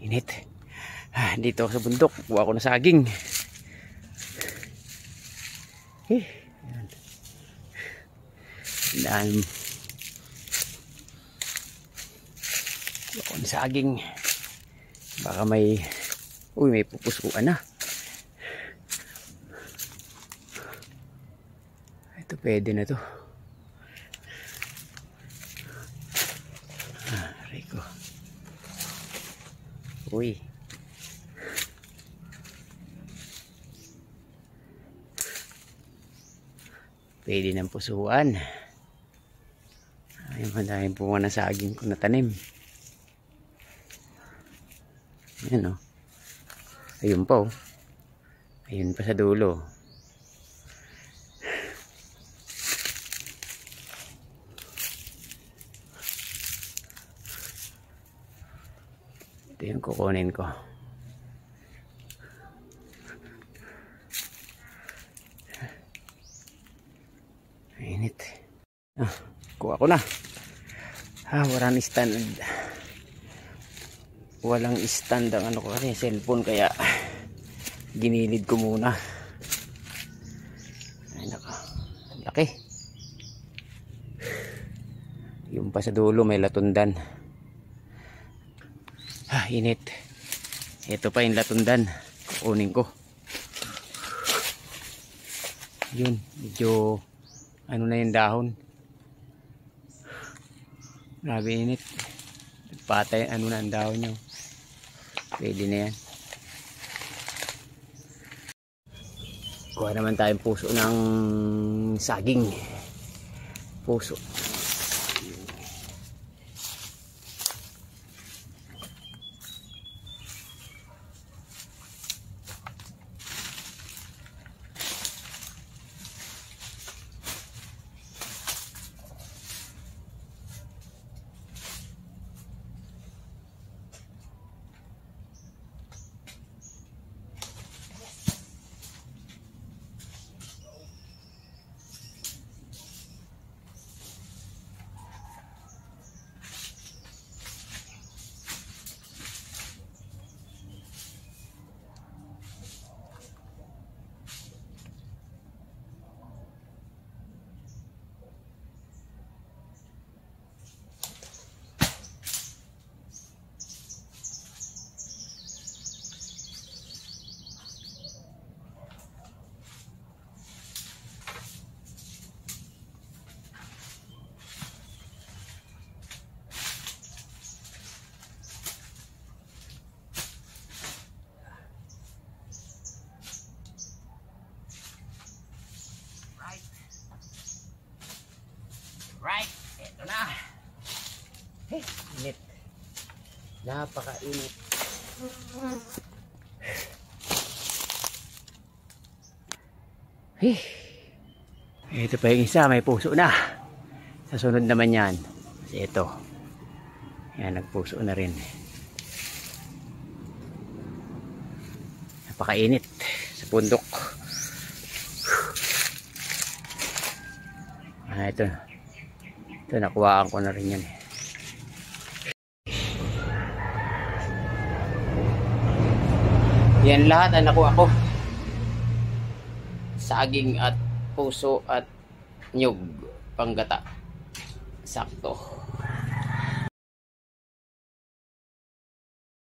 Init. Dito ako sa bundok. Kuha ako ng saging. Ayan. Kuha ako ng saging. Baka may pupusuan na. Ito pwede na to. Rico. Uy. Pwede ng pusuan. Ayun, madaming bunga ng saging ko na tanim. Ayan o. Ayun pa o. Ayun pa sa dulo. Ito yung kukunin ko. Init. Kuha ko na. Walang stand. Walang stand ang ano ko kasi cellphone, kaya ginilid ko muna. Ay naka. Laki. Yung pa sa dulo may latundan. Init. Ito pa yung latundan. Kukunin ko. Yun, medyo ano na yung dahon. Grabe init. Patay ano na ang dahon nyo. Pwede na yan. Kuha naman tayong puso ng saging. Puso. Right, ito na. Init. Napakainit. Ito pa yung isa, may puso na. Sa sunod naman yan. Kasi ito. Yan, nagpuso na rin. Napakainit sa bundok. Ito. Ito, nakuhaan ko na rin yan. Yan lahat ang nakuha ko. Saging at puso at nyug, panggata. Sakto.